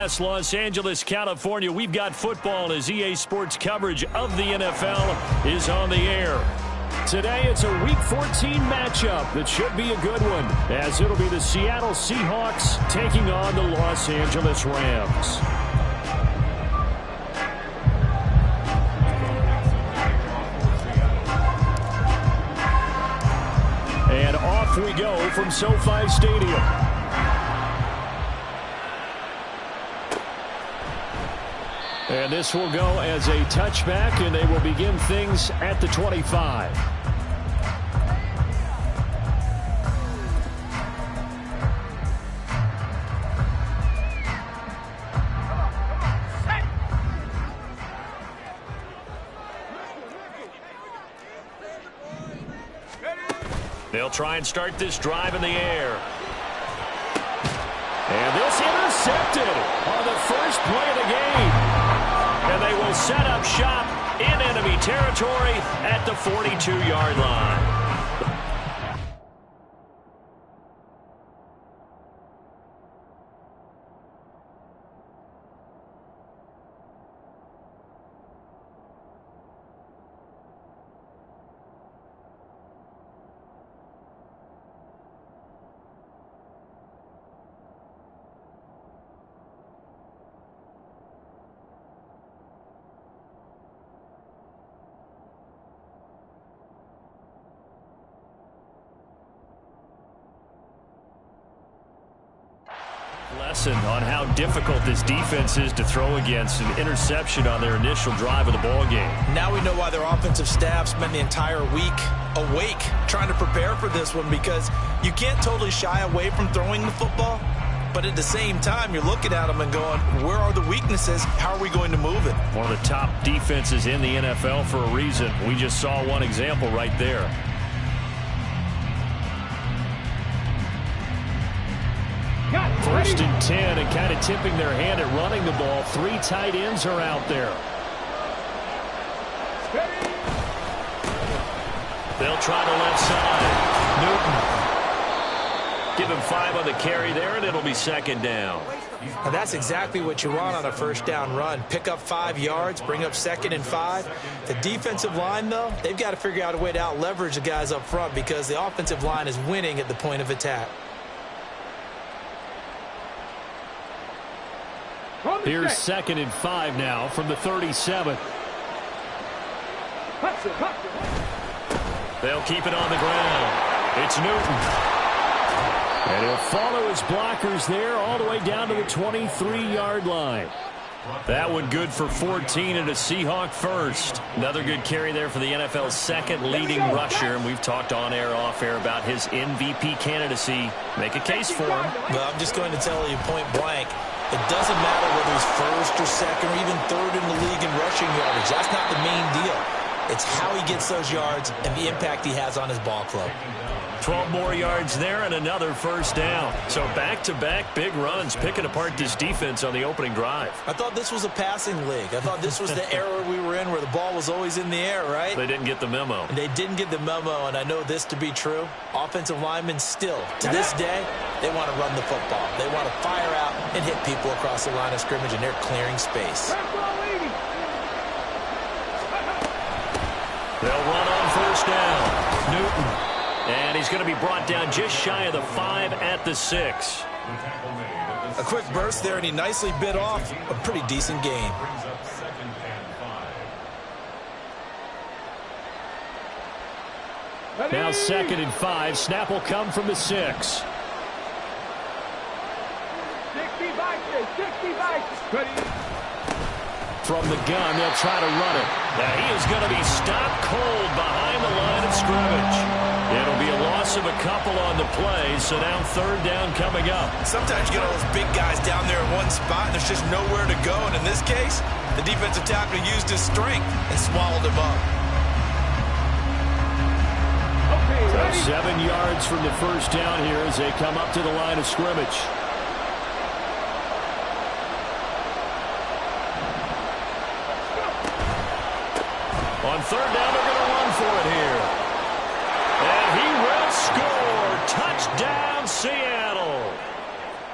Los Angeles, California, we've got football as EA Sports coverage of the NFL is on the air. Today, it's a Week 14 matchup that should be a good one, as it'll be the Seattle Seahawks taking on the Los Angeles Rams. And off we go from SoFi Stadium. And this will go as a touchback, and they will begin things at the 25. They'll try and start this drive in the air. And this intercepted on the first play of the game. And they will set up shop in enemy territory at the 42-yard line. Lesson on how difficult this defense is to throw against. An interception on their initial drive of the ball game. Now we know why their offensive staff spent the entire week awake trying to prepare for this one, because you can't totally shy away from throwing the football, but at the same time you're looking at them and going, where are the weaknesses? How are we going to move it? One of the top defenses in the NFL for a reason. We just saw one example right there. First and 10, and kind of tipping their hand at running the ball. Three tight ends are out there. They'll try the left side. Newton. Give him 5 on the carry there, and it'll be second down. Now that's exactly what you want on a first down run. Pick up 5 yards, bring up 2nd and 5. The defensive line, though, they've got to figure out a way to out-leverage the guys up front, because the offensive line is winning at the point of attack. Here's 2nd and 5 now from the 37. They'll keep it on the ground. It's Newton. And he'll follow his blockers there all the way down to the 23-yard line. That one good for 14 and a Seahawk first. Another good carry there for the NFL's second leading rusher. And we've talked on air, off air about his MVP candidacy. Make a case for him. Well, I'm just going to tell you point blank. It doesn't matter whether he's first or second or even third in the league in rushing yardage. That's not the main deal. It's how he gets those yards and the impact he has on his ball club. 12 more yards there and another first down. So back-to-back big runs, picking apart this defense on the opening drive. I thought this was a passing league. I thought this was the era we were in where the ball was always in the air, right? They didn't get the memo. And they didn't get the memo, and I know this to be true. Offensive linemen still, to this day, they want to run the football. They want to fire out and hit people across the line of scrimmage, and they're clearing space. They'll run on first down. Newton. And he's going to be brought down just shy of the 5 at the 6. A quick burst there, and he nicely bit off a pretty decent gain. Now 2nd and 5. Snap will come from the 6. From the gun, they'll try to run it. Now he is going to be stopped cold behind the line of scrimmage. It'll be a loss of a couple on the play, so now 3rd down coming up. Sometimes you get all those big guys down there in one spot, and there's just nowhere to go. And in this case, the defensive tackle used his strength and swallowed him up. So 7 yards from the first down here as they come up to the line of scrimmage. On 3rd down, they're going to run for it here. And he will score. Touchdown, Seattle.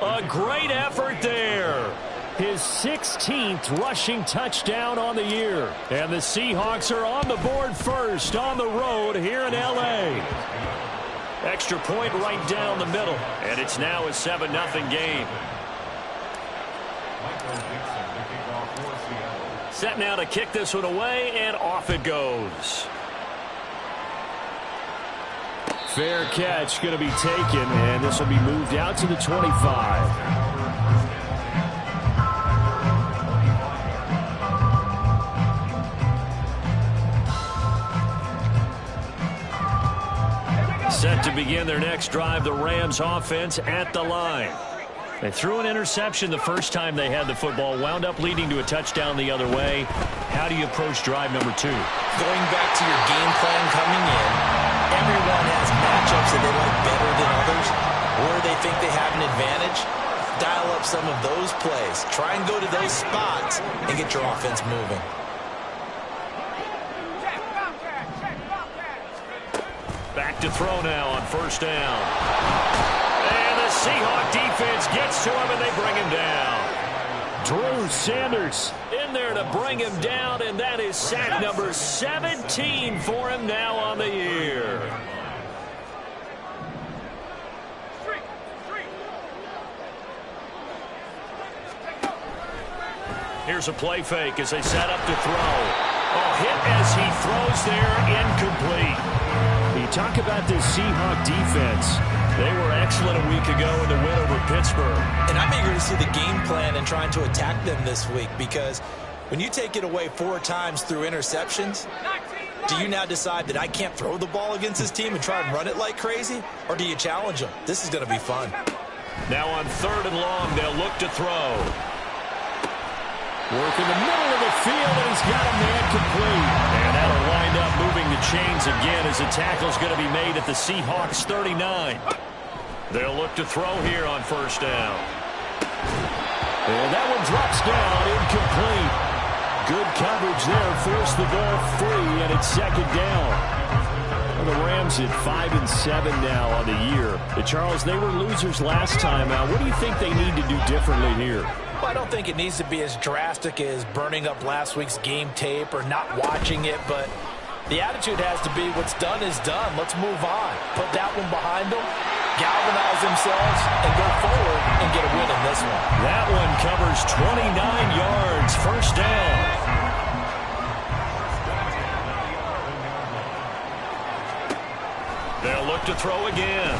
A great effort there. his 16th rushing touchdown on the year. And the Seahawks are on the board first on the road here in L.A. Extra point right down the middle, and it's now a 7-0 game. Set now to kick this one away, and off it goes. Fair catch going to be taken, and this will be moved out to the 25. Set to begin their next drive, the Rams offense at the line. They threw an interception the first time they had the football, wound up leading to a touchdown the other way. How do you approach drive number 2? Going back to your game plan coming in, everyone has matchups that they like better than others, where they think they have an advantage. Dial up some of those plays. Try and go to those spots and get your offense moving. Back to throw now on first down. And the Seahawk defense gets to him, and they bring him down. Drew Sanders in there to bring him down, and that is sack number 17 for him now on the year. Here's a play fake as they set up to throw. Oh, hit as he throws there, incomplete. You talk about this Seahawk defense. They were excellent a week ago in the win over Pittsburgh. And I'm eager to see the game plan and trying to attack them this week, because when you take it away 4 times through interceptions, do you now decide that I can't throw the ball against this team and try and run it like crazy? Or do you challenge them? This is going to be fun. Now on 3rd and long, they'll look to throw. Work in the middle of the field, and he's got a man complete. And that'll wind up moving the chains again as the tackle's going to be made at the Seahawks 39. They'll look to throw here on first down. And that one drops down, incomplete. Good coverage there, forced the ball free, and it's 2nd down. Well, the Rams at 5-7 now on the year. Charles, they were losers last time out. What do you think they need to do differently here? Well, I don't think it needs to be as drastic as burning up last week's game tape or not watching it, but the attitude has to be what's done is done. Let's move on. Put that one behind them, galvanize themselves, and go forward and get a win in this one. That one covers 29 yards, first down. They'll look to throw again.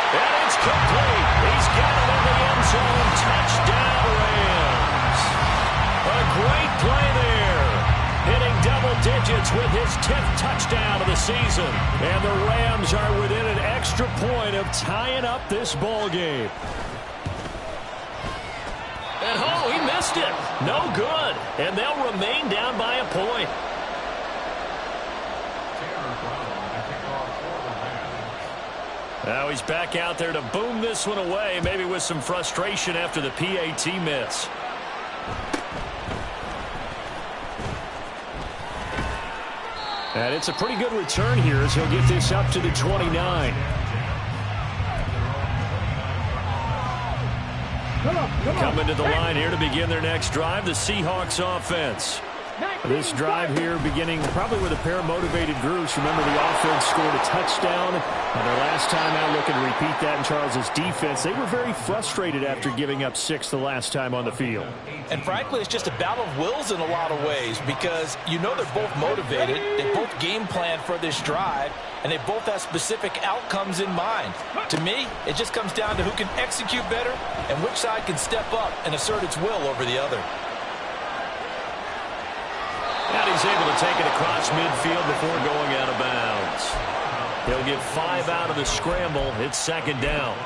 And it's complete. He's got it in the end zone. Touchdown, Rams. A great play there. Hitting double digits with his 10th touchdown of the season. And the Rams are within an extra point of tying up this ball game. And oh, he missed it. No good. And they'll remain down by a point. Now he's back out there to boom this one away, maybe with some frustration after the PAT miss. And it's a pretty good return here as he'll get this up to the 29. Coming to the line here to begin their next drive, the Seahawks offense. This drive here beginning probably with a pair of motivated groups. Remember, the offense scored a touchdown. And their last time out, looking to repeat that in Charles's defense. They were very frustrated after giving up 6 the last time on the field. And frankly, it's just a battle of wills in a lot of ways, because you know they're both motivated. They both game plan for this drive, and they both have specific outcomes in mind. To me, it just comes down to who can execute better and which side can step up and assert its will over the other. And he's able to take it across midfield before going out of bounds. He'll get 5 out of the scramble. It's 2nd down.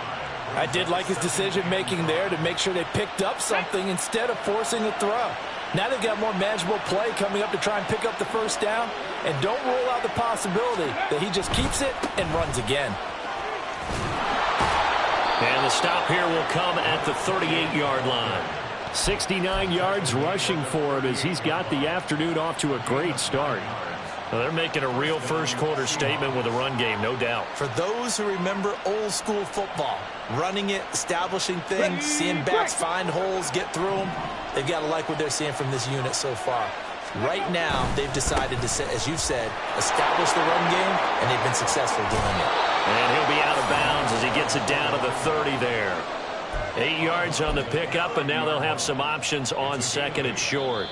I did like his decision-making there to make sure they picked up something instead of forcing a throw. Now they've got more manageable play coming up to try and pick up the first down. And don't rule out the possibility that he just keeps it and runs again. And the stop here will come at the 38-yard line. 69 yards rushing for him as he's got the afternoon off to a great start. Well, they're making a real first-quarter statement with a run game, no doubt. For those who remember old-school football, running it, establishing things, seeing backs find holes, get through them, they've got to like what they're seeing from this unit so far. Right now, they've decided to, as you've said, establish the run game, and they've been successful doing it. And he'll be out of bounds as he gets it down to the 30 there. 8 yards on the pickup, and now they'll have some options on second and short.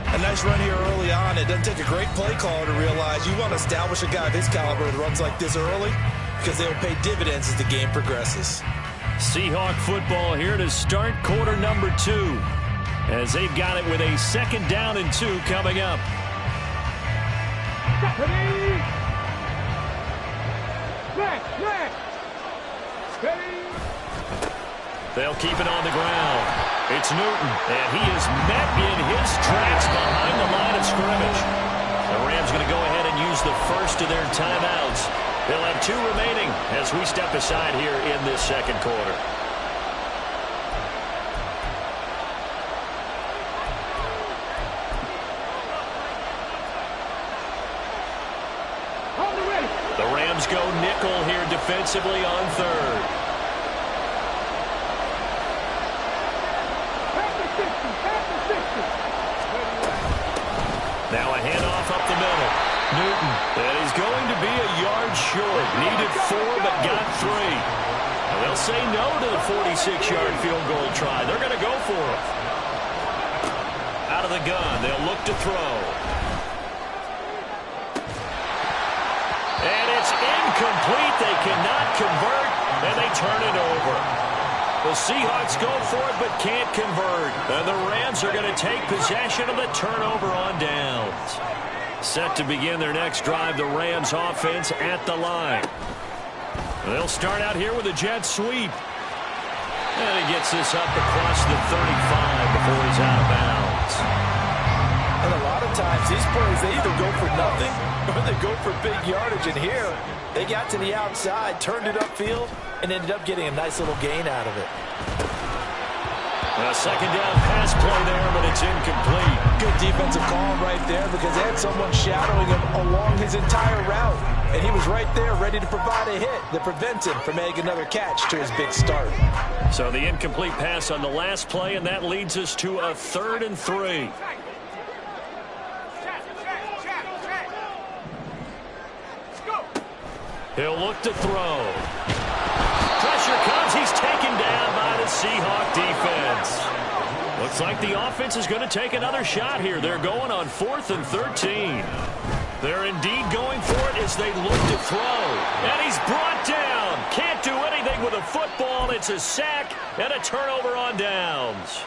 A nice run here early on. It doesn't take a great play caller to realize you want to establish a guy of his caliber that runs like this early because they'll pay dividends as the game progresses. Seahawk football here to start quarter number 2 as they've got it with a 2nd down and 2 coming up. They'll keep it on the ground. It's Newton, and he is met in his tracks behind the line of scrimmage. The Rams going to go ahead and use the first of their timeouts. They'll have 2 remaining as we step aside here in this second quarter. The Rams go nickel here defensively on 3rd. Now a handoff up the middle. Newton, and he's going to be a yard short. Needed 4, but got 3. Now they'll say no to the 46-yard field goal try. They're going to go for it. Out of the gun, they'll look to throw. And it's incomplete. They cannot convert, and they turn it over. The Seahawks go for it but can't convert. And the Rams are going to take possession of the turnover on downs. Set to begin their next drive, the Rams offense at the line. They'll start out here with a jet sweep. And he gets this up across the 35 before he's out of bounds. And a lot of times these plays, they either go for nothing or they go for big yardage. And here, they got to the outside, turned it upfield, and ended up getting a nice little gain out of it. A 2nd down pass play there, but it's incomplete. Good defensive call right there because they had someone shadowing him along his entire route. And he was right there ready to provide a hit that prevents him from making another catch to his big start. So the incomplete pass on the last play, and that leads us to a 3rd and 3. He'll look to throw. Pressure comes. He's taken down by the Seahawk defense. Looks like the offense is going to take another shot here. They're going on 4th and 13. They're indeed going for it as they look to throw. And he's brought down. Can't do anything with a football. It's a sack and a turnover on downs.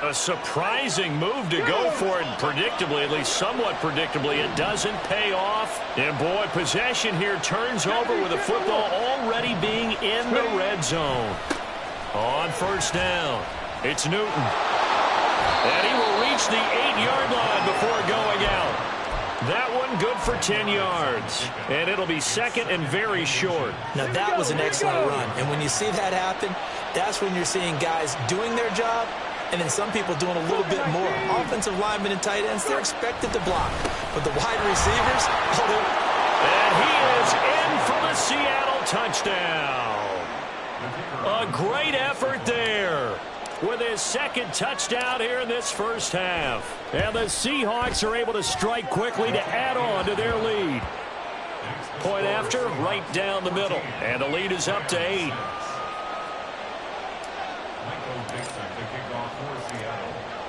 A surprising move to go for it, predictably, at least somewhat predictably. It doesn't pay off. And, boy, possession here turns over with the football already being in the red zone. On 1st down, it's Newton. And he will reach the 8-yard line before going out. That one good for 10 yards. And it'll be 2nd and very short. Now, that was an excellent run. And when you see that happen, that's when you're seeing guys doing their job, and then some people doing a little bit more. Offensive linemen and tight ends, they're expected to block. But the wide receivers, and he is in for the Seattle touchdown. A great effort there with his 2nd touchdown here in this first half. And the Seahawks are able to strike quickly to add on to their lead. Point after, right down the middle. And the lead is up to 8.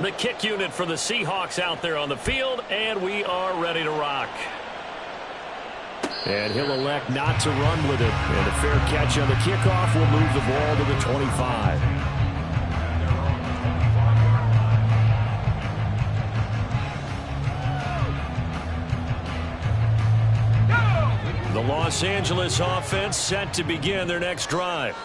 The kick unit for the Seahawks out there on the field, and we are ready to rock. And he'll elect not to run with it. And a fair catch on the kickoff will move the ball to the 25. The Los Angeles offense set to begin their next drive.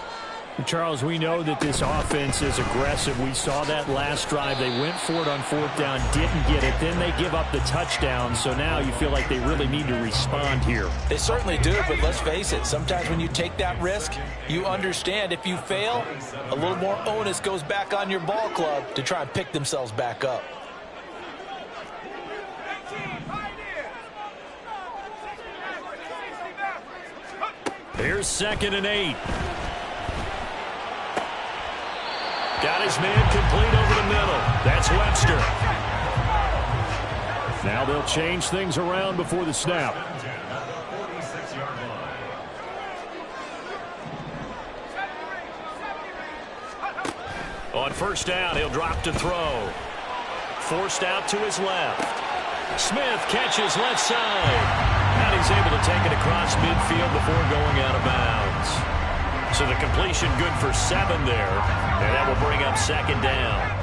Charles, we know that this offense is aggressive. We saw that last drive. They went for it on 4th down, didn't get it. Then they give up the touchdown. So now you feel like they really need to respond here. They certainly do, but let's face it. Sometimes when you take that risk, you understand if you fail, a little more onus goes back on your ball club to try and pick themselves back up. Here's 2nd and 8. Got his man complete over the middle. That's Webster. Now they'll change things around before the snap. On 1st down, he'll drop to throw. Forced out to his left. Smith catches left side. And he's able to take it across midfield before going out of bounds. So the completion good for 7 there. And that will bring up 2nd down.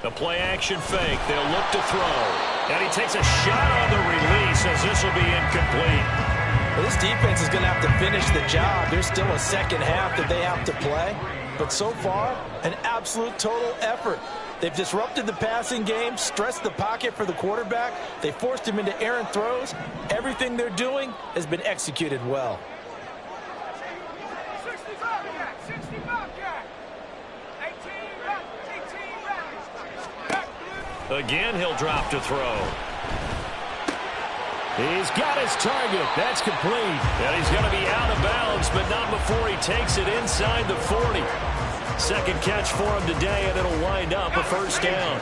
The play-action fake. They'll look to throw. And he takes a shot on the release as this will be incomplete. Well, this defense is going to have to finish the job. There's still a second half that they have to play. But so far, an absolute total effort. They've disrupted the passing game, stressed the pocket for the quarterback. They forced him into errant throws. Everything they're doing has been executed well. Again, he'll drop to throw. He's got his target. That's complete. And he's going to be out of bounds, but not before he takes it inside the 40. Second catch for him today, and it'll wind up a 1st down.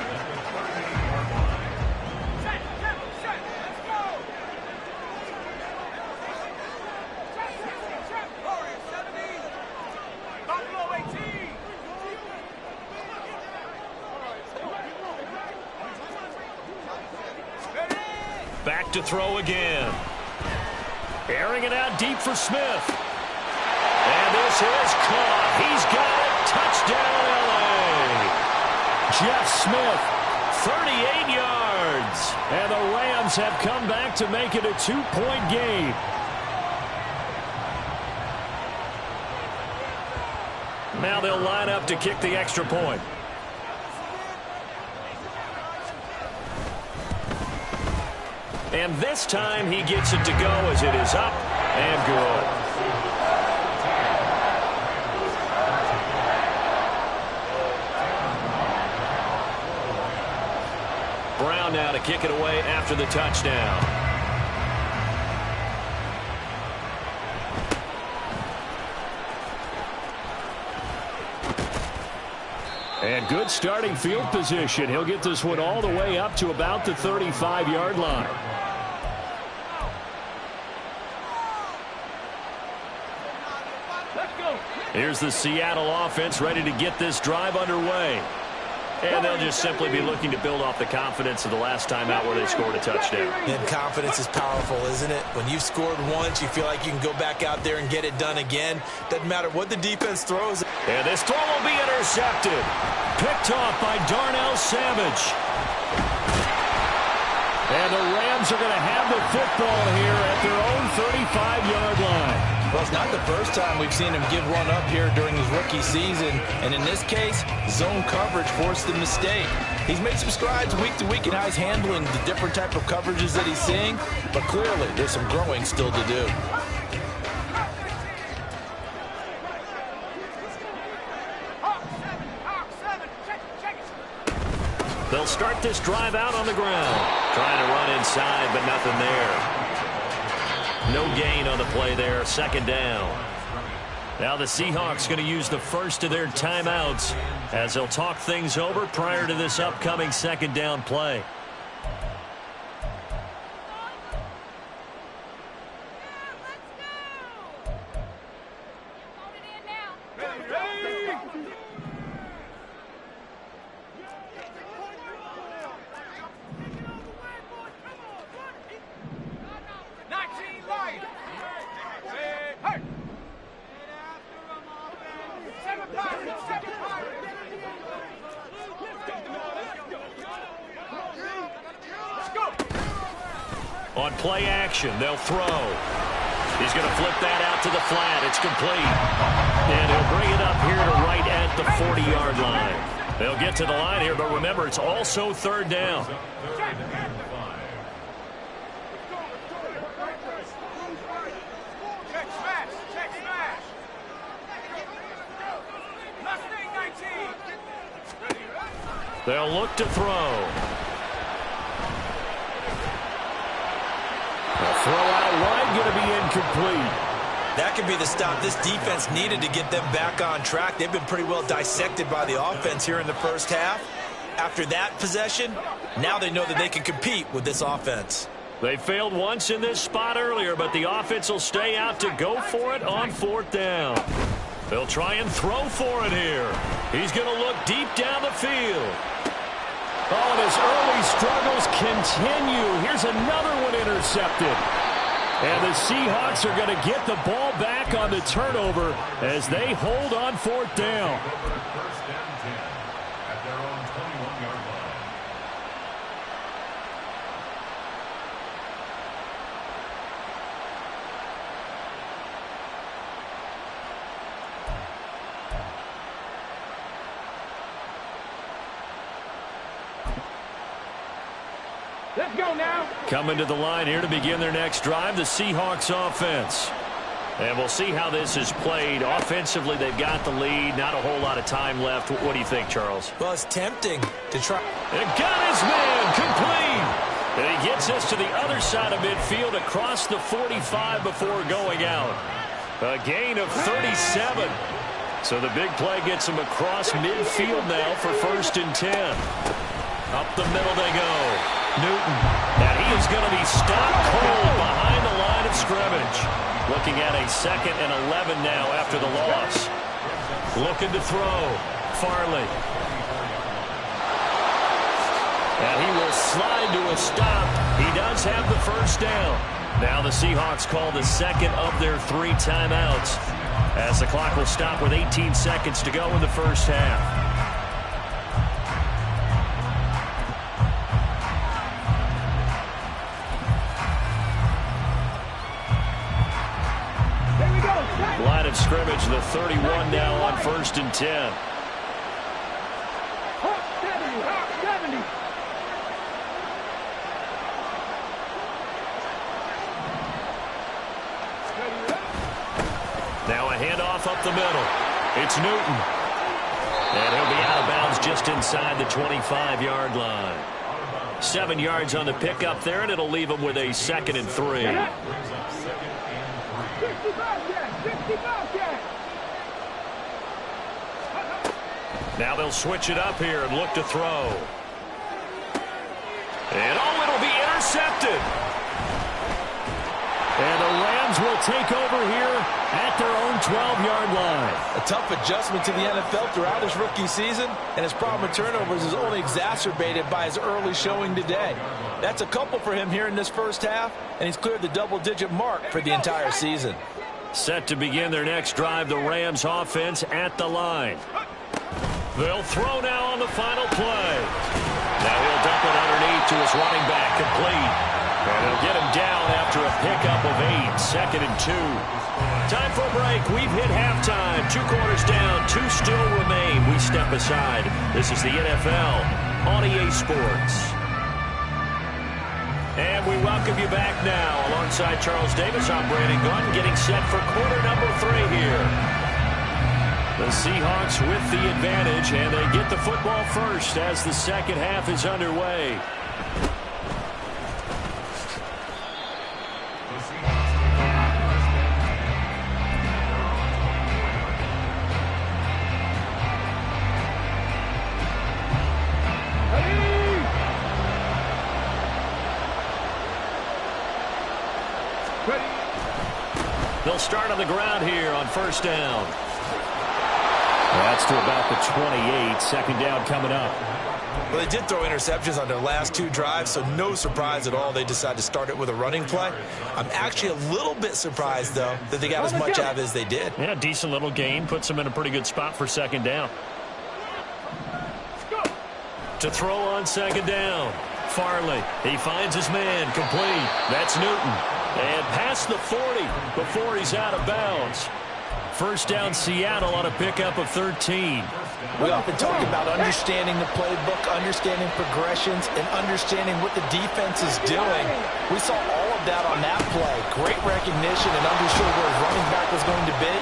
Back to throw again. Airing it out deep for Smith. And this is caught. He's got it. Touchdown, L.A. Jeff Smith, 38 yards. And the Rams have come back to make it a 2-point game. Now they'll line up to kick the extra point. And this time he gets it to go as it is up and good. Brown now to kick it away after the touchdown. And good starting field position. He'll get this one all the way up to about the 35-yard line. Here's the Seattle offense ready to get this drive underway. And they'll just simply be looking to build off the confidence of the last time out where they scored a touchdown. And confidence is powerful, isn't it? When you've scored once, you feel like you can go back out there and get it done again. Doesn't matter what the defense throws. And this throw will be intercepted. Picked off by Darnell Savage. And the Rams are going to have the football here at their own 35-yard line. Well, it's not the first time we've seen him give one up here during his rookie season. And in this case, zone coverage forced the mistake. He's made some strides week to week in how he's handling the different type of coverages that he's seeing. But clearly, there's some growing still to do. They'll start this drive out on the ground. Trying to run inside, but nothing there. No gain on the play there. 2nd down. Now the Seahawks going to use the first of their timeouts as they'll talk things over prior to this upcoming 2nd down play. On play action, they'll throw. He's going to flip that out to the flat. It's complete. And he'll bring it up here to right at the 40-yard line. They'll get to the line here, but remember, it's also 3rd down. They'll look to throw. A throw out wide, going to be incomplete. That could be the stop this defense needed to get them back on track. They've been pretty well dissected by the offense here in the first half. After that possession, now they know that they can compete with this offense. They failed once in this spot earlier, but the offense will stay out to go for it on 4th down. They'll try and throw for it here. He's going to look deep down the field. Oh, and his early struggles continue. Here's another one intercepted. And the Seahawks are going to get the ball back on the turnover as they hold on 4th down. Let's go now. Coming to the line here to begin their next drive, the Seahawks offense. And we'll see how this is played. Offensively, they've got the lead. Not a whole lot of time left. What do you think, Charles? Well, it's tempting to try. And got his man complete. And he gets us to the other side of midfield across the 45 before going out. A gain of 37. So the big play gets him across midfield now for 1st and 10. Up the middle they go. Newton. And he is going to be stopped cold behind the line of scrimmage. Looking at a 2nd and 11 now after the loss. Looking to throw. Farley. And he will slide to a stop. He does have the 1st down. Now the Seahawks call the 2nd of their 3 timeouts, as the clock will stop with 18 seconds to go in the first half. Line of scrimmage, the 31 now on 1st and 10. Hawk 70. Now a handoff up the middle. It's Newton. And he'll be out of bounds just inside the 25-yard line. 7 yards on the pickup there, and it'll leave him with a 2nd and 3. Now they'll switch it up here and look to throw. And it'll be intercepted. And the Rams will take over here at their own 12-yard line. A tough adjustment to the NFL throughout his rookie season, and his problem with turnovers is only exacerbated by his early showing today. That's a couple for him here in this first half, and he's cleared the double-digit mark for the entire season. Set to begin their next drive, the Rams offense at the line. They'll throw now on the final play. Now he'll dump it underneath to his running back, complete. And he'll get him down after a pickup of 8, 2nd and 2. Time for a break. We've hit halftime. 2 quarters down, 2 still remain. We step aside. This is the NFL on EA Sports. And we welcome you back now. Alongside Charles Davis, I'm Brandon Gunn, getting set for quarter number 3 here. The Seahawks with the advantage, and they get the football first as the second half is underway. They'll start on the ground here on 1st down. That's to about the 28. 2nd down coming up. Well, they did throw interceptions on their last 2 drives, so no surprise at all they decided to start it with a running play. I'm actually a little bit surprised, though, that they got as much out of it as they did. Yeah, decent little gain. Puts them in a pretty good spot for 2nd down. To throw on 2nd down. Farley, he finds his man, complete. That's Newton. And past the 40 before he's out of bounds. 1st down Seattle on a pickup of 13. We often talk about understanding the playbook, understanding progressions, and understanding what the defense is doing. We saw all of that on that play. Great recognition and understood where his running back was going to be.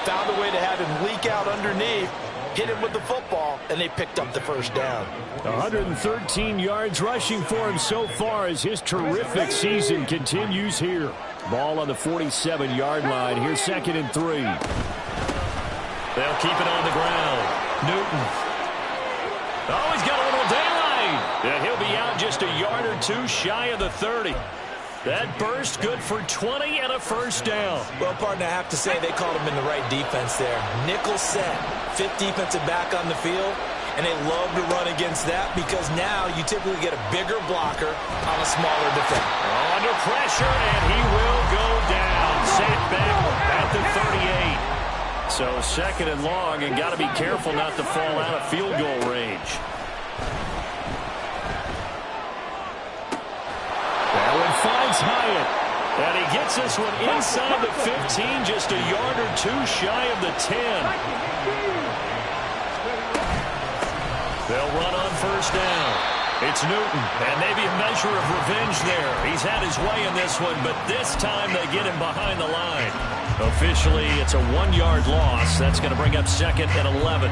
Found a way to have him leak out underneath. hit him with the football, and they picked up the first down. 113 yards rushing for him so far as his terrific season continues here. Ball on the 47-yard line. Here's 2nd and 3. They'll keep it on the ground. Newton. Oh, he's got a little daylight. And he'll be out just a yard or two shy of the 30. That burst good for 20 and a first down. Well, partner, I have to say they called him in the right defense there. Nickel set, 5th defensive back on the field, and they love to run against that because now you typically get a bigger blocker on a smaller defender. Oh, under pressure, and he will go down. Sacked back at the 38. So 2nd and long, and got to be careful not to fall out of field goal range. That one finds Hyatt. And he gets this one inside the 15, just a yard or two shy of the 10. They'll run on first down. It's Newton, and maybe a measure of revenge there. He's had his way in this one, but this time they get him behind the line. Officially, it's a 1-yard loss. That's going to bring up 2nd and 11.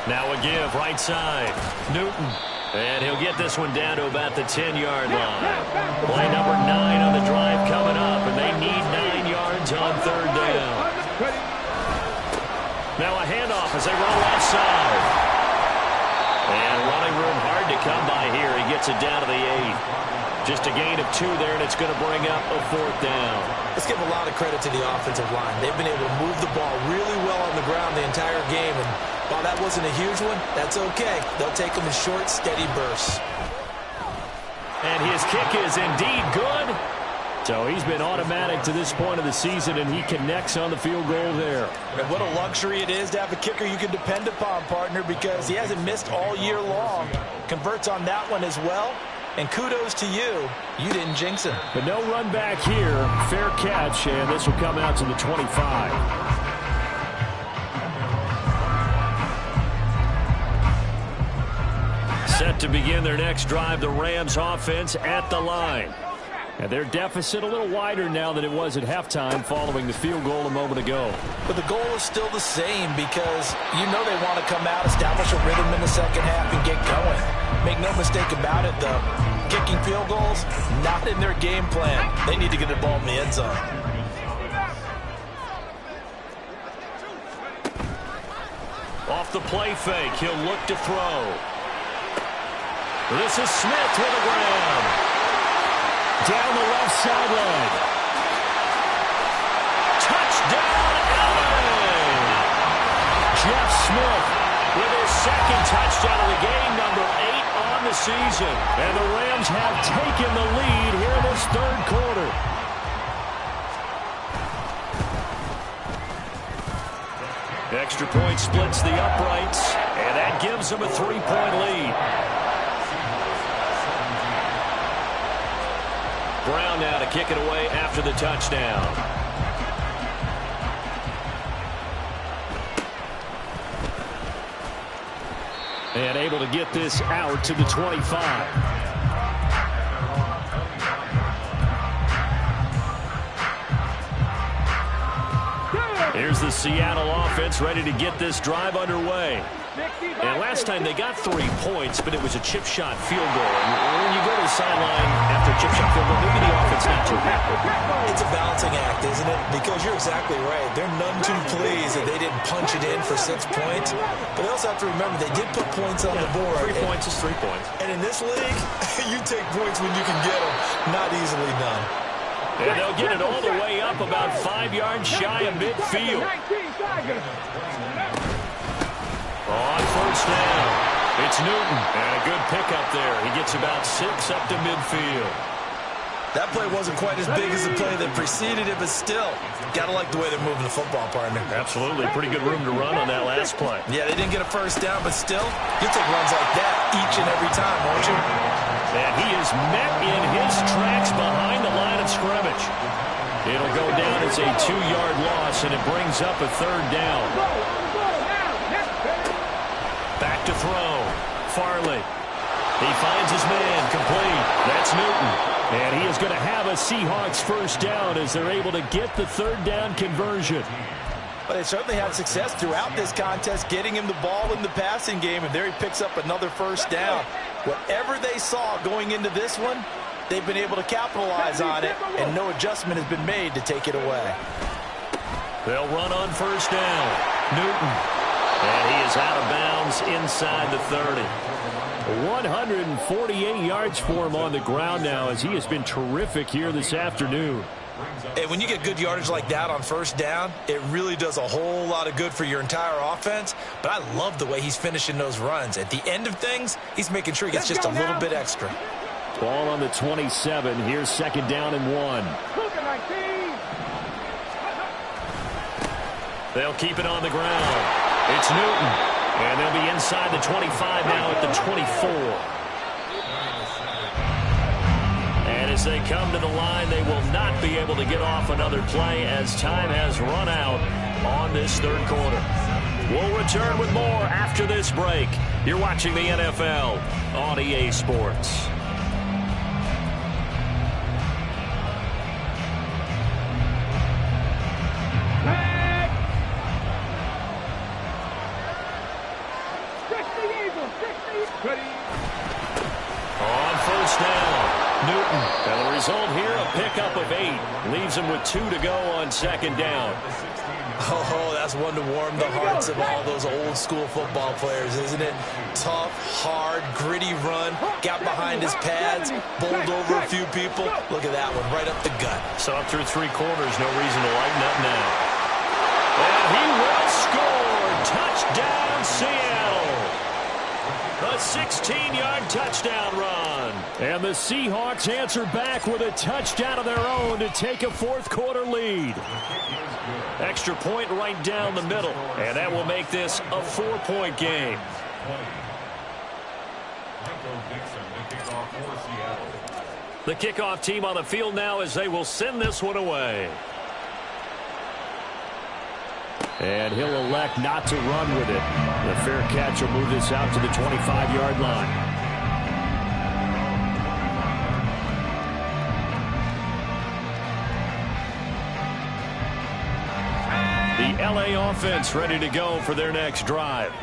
Now a give, right side. Newton. And he'll get this one down to about the 10-yard line. Play number 9 on the drive coming up, and they need 9 yards on 3rd down. Now a handoff as they run left side. And running room hard to come by here. He gets it down to the 8. Just a gain of 2 there, and it's going to bring up a 4th down. Let's give a lot of credit to the offensive line. They've been able to move the ball really well on the ground the entire game, and while that wasn't a huge one, that's okay. They'll take them in short, steady bursts. And his kick is indeed good. So he's been automatic to this point of the season, and he connects on the field goal there. And what a luxury it is to have a kicker you can depend upon, partner, because he hasn't missed all year long. Converts on that one as well. And kudos to you. You didn't jinx him. But no run back here. Fair catch, and this will come out to the 25. Set to begin their next drive, the Rams offense at the line. And their deficit a little wider now than it was at halftime following the field goal a moment ago. But the goal is still the same because you know they want to come out, establish a rhythm in the second half, and get going. Make no mistake about it, though. Kicking field goals, not in their game plan. They need to get the ball in the end zone. Off the play fake, he'll look to throw. This is Smith to the ground. Down the left sideline. Touchdown, LA! Jeff Smith with his 2nd touchdown of the game, number 8 on the season. And the Rams have taken the lead here in this 3rd quarter. Extra point splits the uprights, and that gives them a 3-point lead. Brown now to kick it away after the touchdown. And able to get this out to the 25. Here's the Seattle offense ready to get this drive underway. And last time they got 3 points, but it was a chip shot field goal. And when you go to the sideline after a chip shot field goal, maybe the offense not too happy. It's a balancing act, isn't it? Because you're exactly right. They're none too pleased that they didn't punch it in for 6 points. But they also have to remember they did put points on the board. 3 points is 3 points. And in this league, you take points when you can get them. Not easily done. And they'll get it all the way up about 5 yards shy of midfield. On first down, it's Newton. And a good pickup there. He gets about 6 up to midfield. That play wasn't quite as big as the play that preceded it, but still, gotta like the way they're moving the football, partner. Absolutely. Pretty good room to run on that last play. Yeah, they didn't get a first down, but still, you'll take runs like that each and every time, won't you? And he is met in his tracks behind the line of scrimmage. It'll go down as a 2-yard loss, and it brings up a 3rd down. Back to throw. Farley. He finds his man complete. That's Newton. And he is going to have a Seahawks first down as they're able to get the third down conversion. But they certainly had success throughout this contest, getting him the ball in the passing game, and there he picks up another first down. Whatever they saw going into this one, they've been able to capitalize on it, and no adjustment has been made to take it away. They'll run on first down. Newton. And he is out of bounds inside the 30. 148 yards for him on the ground now as he has been terrific here this afternoon. And when you get good yardage like that on first down, it really does a whole lot of good for your entire offense. But I love the way he's finishing those runs. At the end of things, he's making sure he gets just a little bit extra. Ball on the 27. Here's second down and 1. They'll keep it on the ground. It's Newton. And they'll be inside the 25 now at the 24. And as they come to the line, they will not be able to get off another play as time has run out on this third quarter. We'll return with more after this break. You're watching the NFL on EA Sports. On first down, Newton. And the result here, a pickup of 8. Leaves him with 2 to go on second down. Oh, that's one to warm the hearts of all those old school football players, isn't it? Tough, hard, gritty run. Got behind his pads, bowled over a few people. Look at that one, right up the gut. So up through 3 quarters, no reason to lighten up now. And he will score. Touchdown, Seattle. A 16-yard touchdown run. And the Seahawks answer back with a touchdown of their own to take a fourth quarter lead. Extra point right down the middle. And that will make this a 4-point game. The kickoff team on the field now as they will send this one away. And he'll elect not to run with it. The fair catch will move this out to the 25-yard line. The LA offense ready to go for their next drive.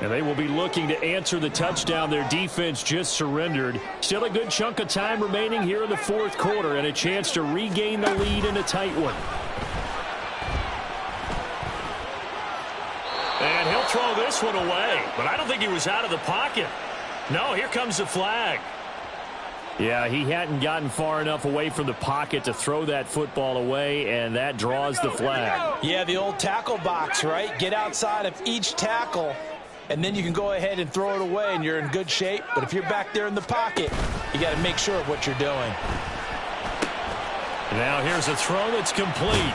And they will be looking to answer the touchdown their defense just surrendered. Still a good chunk of time remaining here in the fourth quarter and a chance to regain the lead in a tight one. And he'll throw this one away, but I don't think he was out of the pocket. No, here comes the flag. Yeah, he hadn't gotten far enough away from the pocket to throw that football away, and that draws the flag. Yeah, the old tackle box, right? Get outside of each tackle, and then you can go ahead and throw it away, and you're in good shape. But if you're back there in the pocket, you got to make sure of what you're doing. Now here's a throw that's complete.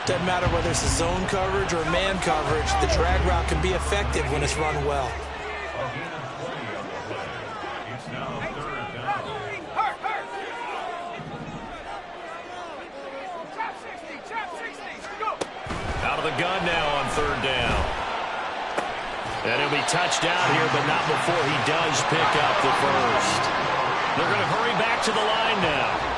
Doesn't matter whether it's a zone coverage or man coverage, the drag route can be effective when it's run well. Out of the gun now on third down. And he'll be touched down here, but not before he does pick up the first. They're going to hurry back to the line now.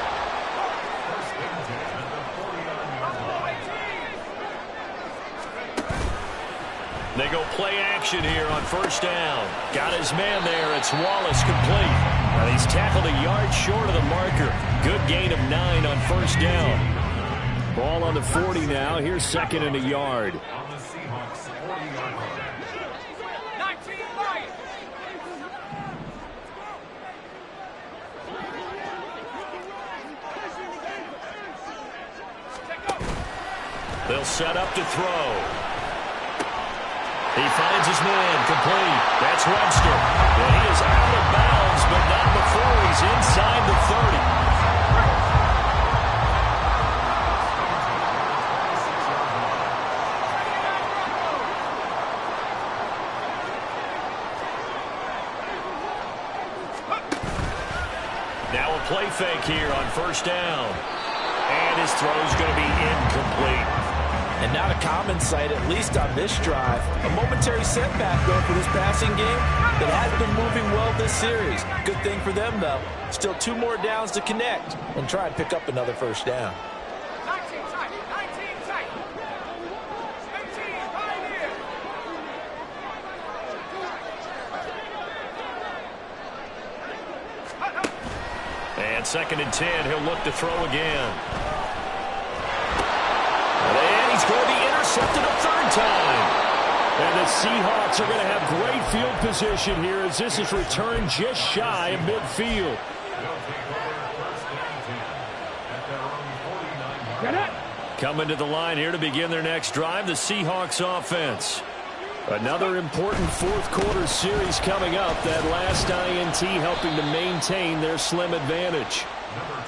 They go play action here on first down. Got his man there. It's Wallace complete. And he's tackled a yard short of the marker. Good gain of 9 on first down. Ball on the 40 now. Here's second and a yard. They'll set up to throw. He finds his man complete. That's Webster. And he is out of bounds, but not before he's inside the 30. Now a play fake here on first down. And his throw is going to be incomplete. And not a common sight, at least on this drive. A momentary setback, though, for this passing game that has been moving well this series. Good thing for them, though. Still 2 more downs to connect and try and pick up another first down. 19 tight, 19 tight. 18 right here. And 2nd and 10, he'll look to throw again. And he's going to be intercepted a 3rd time. And the Seahawks are going to have great field position here as this is returned just shy of midfield. Coming to the line here to begin their next drive, the Seahawks offense. Another important 4th quarter series coming up. That last INT helping to maintain their slim advantage.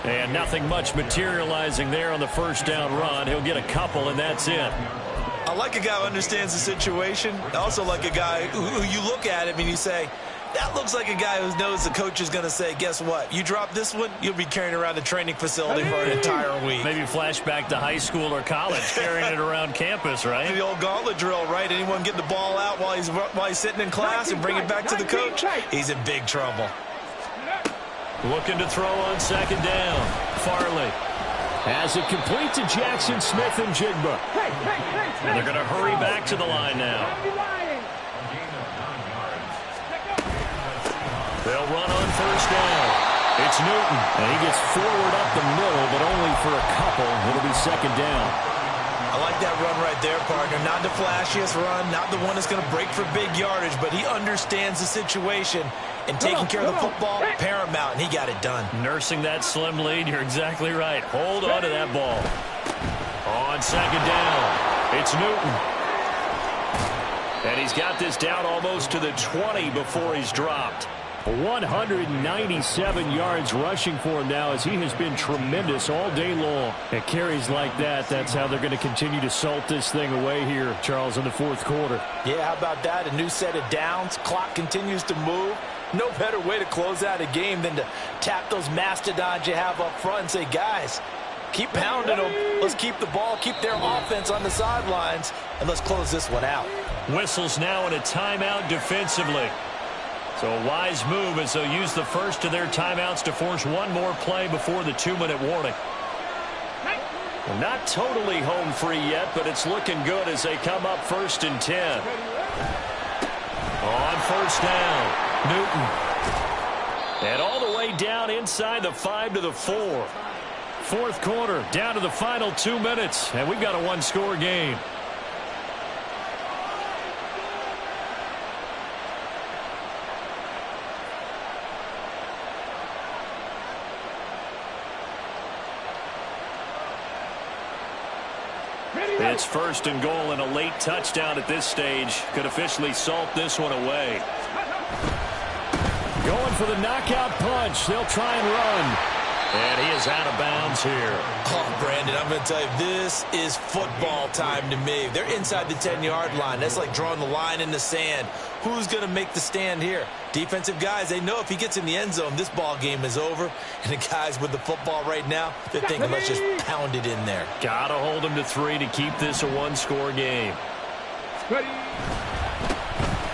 And nothing much materializing there on the first down run. He'll get a couple, and that's it. I like a guy who understands the situation. I also like a guy who you look at him and you say, that looks like a guy who knows the coach is going to say, guess what? You drop this one, you'll be carrying around the training facility for an entire week. Maybe flashback to high school or college, carrying it around campus, right? The old gauntlet drill, right? Anyone get the ball out while he's sitting in class and bring it back to the coach? He's in big trouble. Looking to throw on 2nd down. Farley has it complete to Jackson Smith and Jigba. And they're going to hurry back to the line now. They'll run on 1st down. It's Newton, and he gets forward up the middle, but only for a couple. It'll be 2nd down. I like that run right there, partner. Not the flashiest run, not the one that's going to break for big yardage, but he understands the situation, and taking care of the football, paramount, and he got it done. Nursing that slim lead, you're exactly right. Hold on to that ball. On 2nd down, it's Newton. And he's got this down almost to the 20 before he's dropped. 197 yards rushing for him now as he has been tremendous all day long. At carries like that, that's how they're going to continue to salt this thing away here, Charles, in the 4th quarter. Yeah, how about that? A new set of downs. Clock continues to move. No better way to close out a game than to tap those mastodons you have up front and say, guys, keep pounding them. Let's keep the ball, keep their offense on the sidelines, and let's close this one out. Whistles now in a timeout defensively. So a wise move as they'll use the first of their timeouts to force one more play before the 2-minute warning. Well, not totally home free yet, but it's looking good as they come up 1st and 10. On 1st down, Newton. And all the way down inside the 5 to the 4. 4th quarter, down to the final 2 minutes, and we've got a 1-score game. It's 1st and goal, and a late touchdown at this stage could officially salt this one away. Going for the knockout punch. They'll try and run. And he is out of bounds here. Oh, Brandon, I'm going to tell you, this is football time to me. They're inside the 10-yard line. That's like drawing the line in the sand. Who's going to make the stand here? Defensive guys, they know if he gets in the end zone, this ball game is over. And the guys with the football right now, they're thinking, let's just pound it in there. Got to hold him to 3 to keep this a 1-score game.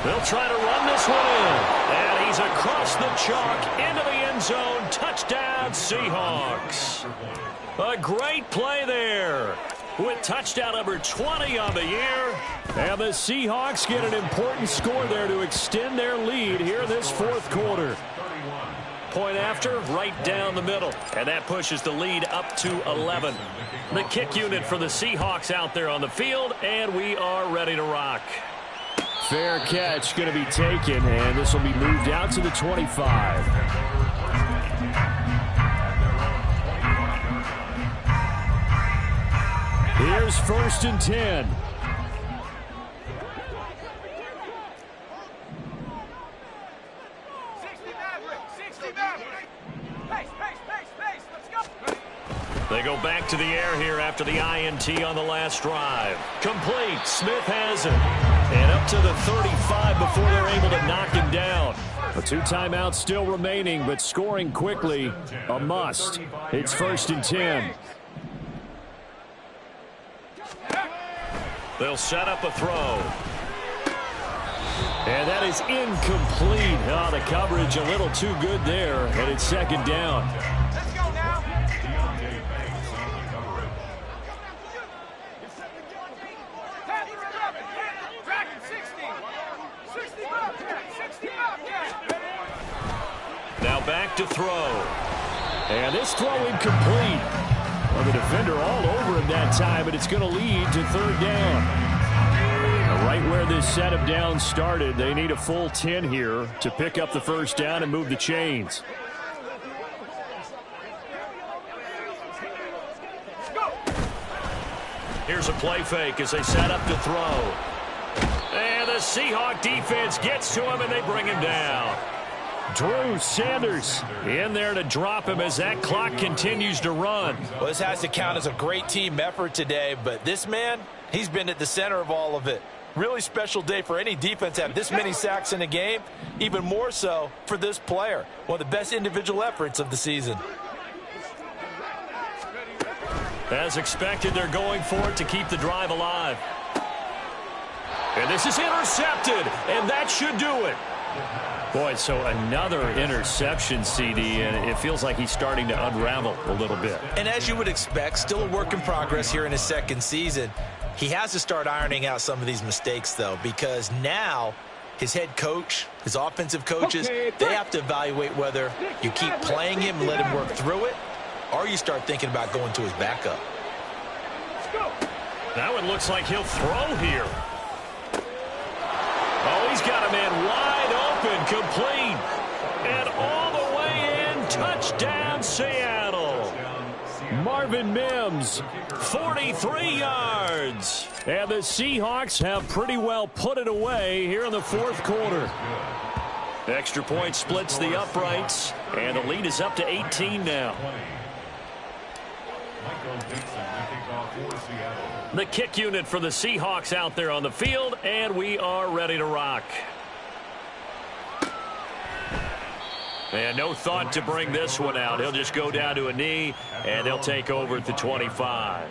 They'll try to run this one in. And he's across the chalk into the end zone. Touchdown, Seahawks. A great play there with touchdown number 20 on the year. And the Seahawks get an important score there to extend their lead here in this 4th quarter. Point after, right down the middle. And that pushes the lead up to 11. The kick unit for the Seahawks out there on the field, and we are ready to rock. Fair catch going to be taken, and this will be moved out to the 25. Here's 1st and 10. They go back to the air here after the INT on the last drive. Complete. Smith has it. And up to the 35 before they're able to knock him down. A 2 timeouts still remaining, but scoring quickly, a must. It's 1st and 10. They'll set up a throw. And that is incomplete. Oh, the coverage a little too good there, and it's second down. Let's go now. Dragon 60. 60 Bobcat. 60 Bobcat. Now back to throw. And this throw incomplete. Well, the defender all over him that time, but it's going to lead to third down. Right where this set of downs started, they need a full 10 here to pick up the first down and move the chains. Here's a play fake as they set up to throw. And the Seahawk defense gets to him, and they bring him down. Drew Sanders in there to drop him as that clock continues to run. Well, this has to count as a great team effort today, but this man, he's been at the center of all of it. Really special day for any defense to have this many sacks in a game, even more so for this player. One of the best individual efforts of the season. As expected, they're going for it to keep the drive alive. And this is intercepted, and that should do it. Boy, so another interception, CD, and it feels like he's starting to unravel a little bit. And as you would expect, still a work in progress here in his second season. He has to start ironing out some of these mistakes, though, because now his head coach, his offensive coaches, they have to evaluate whether you keep playing him and let him work through it, or you start thinking about going to his backup. That one looks like he'll throw here. Oh, he's got a man wide open, complete, and all the way in, touchdown Seattle. Marvin Mims, 43 yards. And the Seahawks have pretty well put it away here in the fourth quarter. Extra point splits the uprights, and the lead is up to 18 now. The kick unit for the Seahawks out there on the field, and we are ready to rock. And no thought to bring this one out. He'll just go down to a knee, and they'll take over at the 25.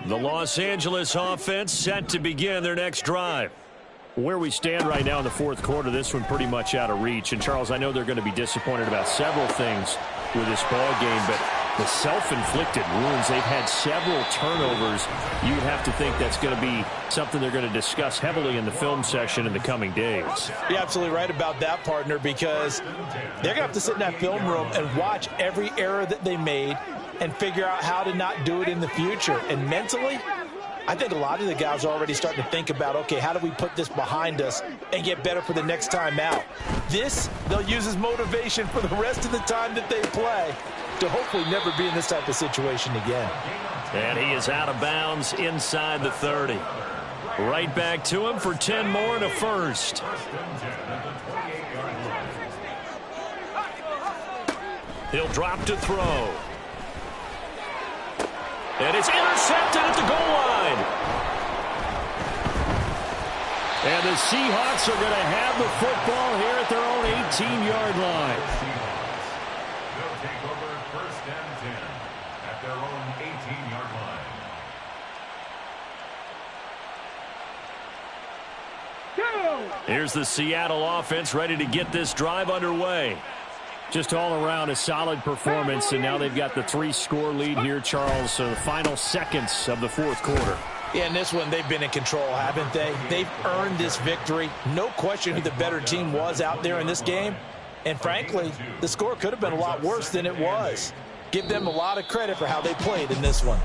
The Los Angeles offense set to begin their next drive. Where we stand right now in the fourth quarter, this one pretty much out of reach. And, Charles, I know they're going to be disappointed about several things with this ball game, but the self-inflicted wounds, they've had several turnovers. You'd have to think that's going to be something they're going to discuss heavily in the film session in the coming days. You're absolutely right about that, partner, because they're going to have to sit in that film room and watch every error that they made and figure out how to not do it in the future. And mentally, I think a lot of the guys are already starting to think about, okay, how do we put this behind us and get better for the next time out? This, they'll use as motivation for the rest of the time that they play to hopefully never be in this type of situation again. And he is out of bounds inside the 30. Right back to him for 10 more and a first. He'll drop to throw. And it's intercepted at the goal line. And the Seahawks are going to have the football here at their own 18-yard line. They'll take over first and 10 at their own 18-yard line. Here's the Seattle offense ready to get this drive underway. Just all around a solid performance, and now they've got the 3-score lead here, Charles. So the final seconds of the fourth quarter. Yeah, in this one, they've been in control, haven't they? They've earned this victory. No question who the better team was out there in this game. And frankly, the score could have been a lot worse than it was. Give them a lot of credit for how they played in this one.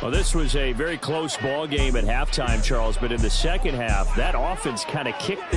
Well, this was a very close ball game at halftime, Charles, but in the second half, that offense kind of kicked